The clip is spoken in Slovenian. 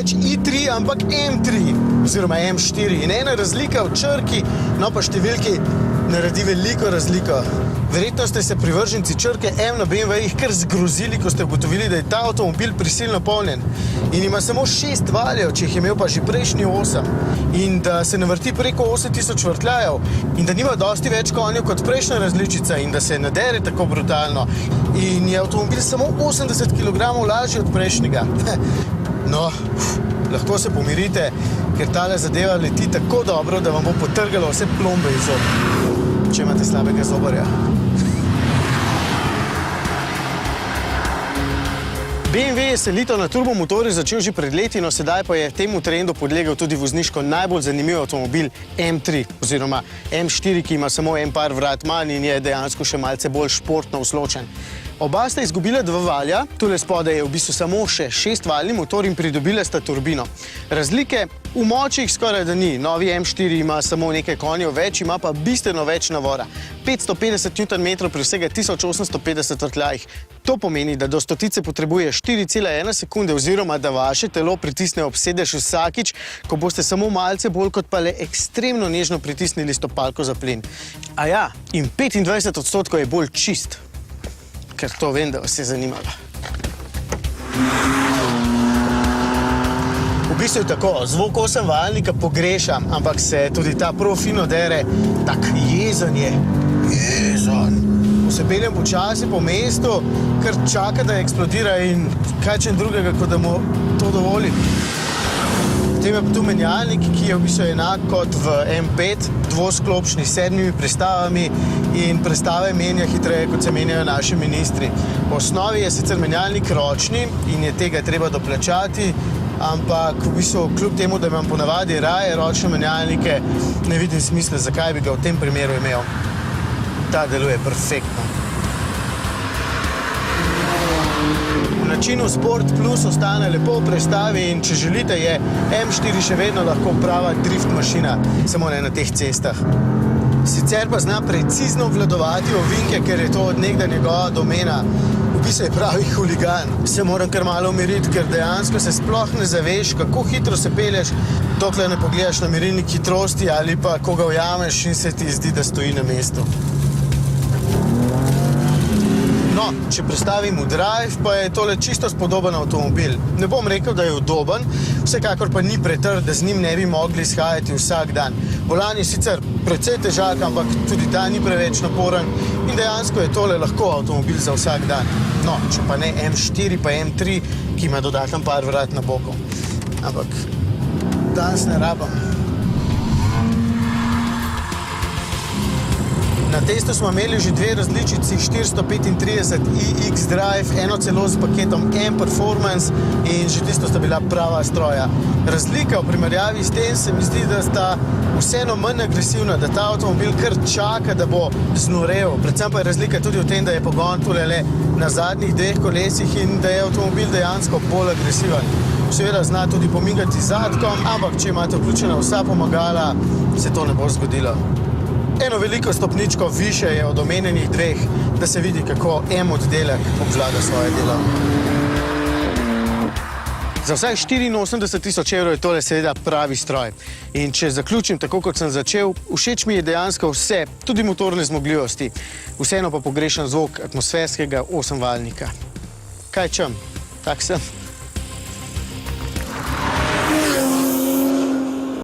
več i3, ampak M3 oziroma M4. In ena razlika v črki, no pa številki, naredi veliko razliko. Verjetno ste se privrženci črke M na BMW-jih kar zgrozili, ko ste ugotovili, da je ta avtomobil prisilno polnjen. In ima samo 6 valjev, če jih je imel pa že prejšnji 8. In da se navrti preko 8000 vrtljajev. In da nima dosti več konjev kot prejšnja različica. In da se nadere tako brutalno. In je avtomobil samo 80 kg lažji od prejšnjega. No, lahko se pomirite, ker tale zadeva leti tako dobro, da vam bo potrgalo vse plombe iz zob, če imate slabega zobarja. BMW je selitev na turbomotorje začel že pred leti, no sedaj pa je temu trendu podlegel tudi vozniško najbolj zanimiv avtomobil M3 oziroma M4, ki ima samo en par vrat manj in je dejansko še malce bolj športno usločen. Oba sta izgubila 2 valja, tule spodaj je v bistvu samo še 6-valjni motor in pridobila sta turbino. Razlike v moči jih skoraj da ni. Novi M4 ima samo nekaj konjev več, ima pa bistveno več navora. 550 Nm pri vsega 1850 vrtljajih. To pomeni, da do stotice potrebuje 4,1 sekunde oziroma da vaše telo pritisne ob sedež vsakič, ko boste samo malce bolj kot pa le ekstremno nežno pritisnili stopalko za plin. A ja, in 25% je bolj čist. Ker to vem, da vas je zanimalo. V bistvu je tako, zvok 8-valjnika pogrešam, ampak se tudi ta prav fino dere, tak jezen je. Jezen. Ko se peljem počasi po mestu, kar čaka, da eksplodira in kaj čem drugega, kot da mu to dovoli. Potem je tu menjalnik, ki je v bistvu enak kot v M5, dvosklopčni s 7 prestavami in prestave menja hitreje, kot se menjajo naši ministri. V osnovi je sicer menjalnik ročni in je tega treba doplačati, ampak v bistvu kljub temu, da imam ponavadi raje ročne menjalnike, ne vidim smisla, zakaj bi ga v tem primeru imel. Ta deluje perfektno. V načinu Sport Plus ostane lepo v prestavi in če želite, je M4 še vedno lahko prava drift mašina, samo ne na teh cestah. Sicer pa zna precizno obvladovati ovinke, ker je to od nekdaj njegova domena. V bistvu je pravi huligan. Se moram kar malo umiriti, ker dejansko se sploh ne zaveš, kako hitro se pelješ, dokler ne pogledaš na merilnik hitrosti ali pa koga ujameš in se ti zdi, da stoji na mestu. No, če prestavim v drive, pa je tole čisto spodoben avtomobil. Ne bom rekel, da je udoben, vsekakor pa ni pretrd, da z njim ne bi mogli izhajati vsak dan. Volan je sicer precej težak, ampak tudi ta ni preveč naporen in dejansko je tole lahko avtomobil za vsak dan. No, če pa ne M4, pa M3, ki ima dodaten par vrat na boku. Ampak danes ne rabam. Na testu smo imeli že 2 različici 435 iX Drive, eno celo s paketom M Performance in že tisto sta bila prava stroja. Razlika v primerjavi s tem se mi zdi, da sta vseeno manj agresivna, da ta avtomobil kar čaka, da bo znorel. Predvsem pa je razlika tudi v tem, da je pogon tule le na zadnjih 2 kolesih in da je avtomobil dejansko bolj agresiven. Seveda zna tudi pomigati zadkom, ampak če imate vključena vsa pomagala, se to ne bo zgodilo. Eno veliko stopničko više je od omenjenih 2, da se vidi, kako M-oddelek obvlada svoje delo. Za vsaj 84 000 € je tole seveda pravi stroj. In če zaključim tako, kot sem začel, všeč mi je dejansko vse, tudi motorne zmogljivosti. Vseeno pa pogrešam zvok atmosferskega 8-valjnika. Kaj čem? Tak sem.